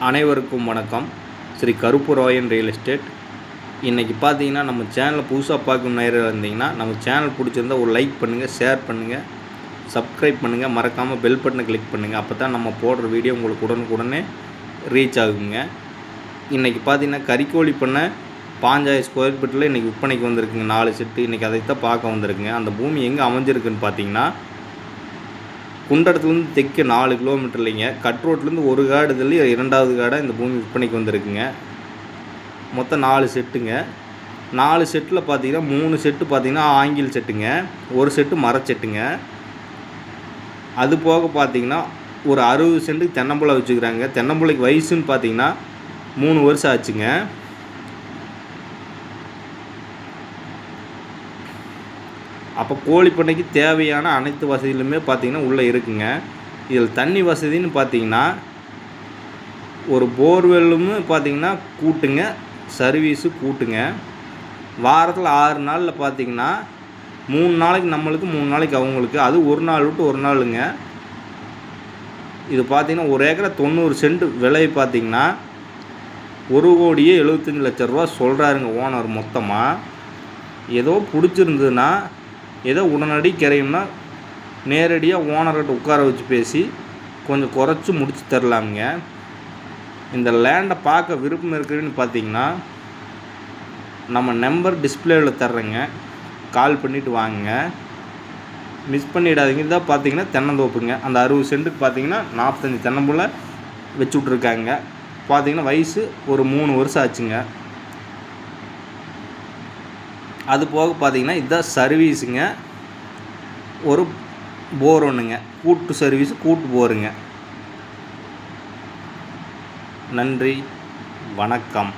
அனைவருக்கும் வணக்கம். Shri Karupparayan real estate. இன்றைக்கி பார்த்தீங்கன்னா நம்ம சேனலை புதுசாக பார்க்கும் நேரம் இருந்தீங்கன்னா நம்ம சேனல் பிடிச்சிருந்தால் ஒரு லைக் பண்ணுங்கள், ஷேர் பண்ணுங்கள், சப்ஸ்கிரைப் பண்ணுங்கள், மறக்காமல் பெல் பட்டனை கிளிக் பண்ணுங்கள். அப்போ தான் நம்ம போடுற வீடியோ உங்களுக்கு உடனுக்குடனே ரீச் ஆகுங்க. இன்றைக்கி பார்த்தீங்கன்னா கறிக்கோழி பண்ணை 5000 ஸ்கொயர் ஃபீட்டில் இன்றைக்கி விற்பனைக்கு வந்திருக்குங்க 4 செட்டு. இன்றைக்கி அதைத்தான் பார்க்க வந்திருக்குங்க. அந்த பூமி எங்கே அமைஞ்சிருக்குன்னு பார்த்தீங்கன்னா குண்டடத்துலேருந்து தெற்கு 4 கிலோமீட்டர் இல்லைங்க. கட் ரோட்லேருந்து ஒரு காடு தள்ளி 2வது காடாக இந்த பூமி விற்பனைக்கு வந்திருக்குங்க. மொத்தம் 4 செட்டுங்க. 4 செட்டில் பார்த்தீங்கன்னா 3 செட்டு பார்த்தீங்கன்னா ஆங்கில் செட்டுங்க, ஒரு செட்டு மரச்செட்டுங்க. அது போக பார்த்தீங்கன்னா ஒரு 60 சென்ட்டுக்கு தென்னம்பிள்ளை வச்சுக்கிறாங்க. தென்னம்பிள்ளைக்கு வயசுன்னு பார்த்தீங்கன்னா 3 வருஷம் ஆச்சுங்க. அப்போ கோழி பண்ணைக்கு தேவையான அனைத்து வசதிகளுமே பார்த்திங்கன்னா உள்ளே இருக்குங்க. இதில் தண்ணி வசதின்னு பார்த்திங்கன்னா ஒரு போர்வெல்லும் பார்த்திங்கன்னா கூட்டுங்க, சர்வீஸு கூட்டுங்க. வாரத்தில் 6 நாளில் பார்த்திங்கன்னா 3 நாளைக்கு நம்மளுக்கு, 3 நாளைக்கு அவங்களுக்கு. அது ஒரு நாள் விட்டு ஒரு நாளுங்க. இது பார்த்திங்கன்னா ஒரு ஏக்கரை 90 சென்ட் விலை பார்த்திங்கன்னா 1,75,00,000 சொல்கிறாருங்க ஓனர் மொத்தமாக. ஏதோ பிடிச்சிருந்ததுன்னா ஏதோ உடனடி கிடைக்கும்னா நேரடியாக ஓனர்கிட்ட உட்கார வச்சு பேசி கொஞ்சம் குறைச்சி முடிச்சு தரலாமுங்க. இந்த லேண்டை பார்க்க விருப்பம் இருக்குதுன்னு பார்த்தீங்கன்னா நம்ம நம்பர் டிஸ்பிளேவில் தர்றேங்க, கால் பண்ணிவிட்டு வாங்க, மிஸ் பண்ணிடாதீங்க. இதான் பார்த்தீங்கன்னா தென்னந்தோப்புங்க. அந்த 60 சென்ட்டுக்கு பார்த்தீங்கன்னா 45 தென்னம்புள்ள வச்சு விட்ருக்காங்க. பார்த்தீங்கன்னா வயசு ஒரு 3 வருஷம் ஆச்சுங்க. அது போக பார்த்தீங்கன்னா இதுதான் சர்வீஸுங்க, ஒரு போர் ஒன்றுங்க, கூட்டு சர்வீஸு, கூட்டு போருங்க. நன்றி, வணக்கம்.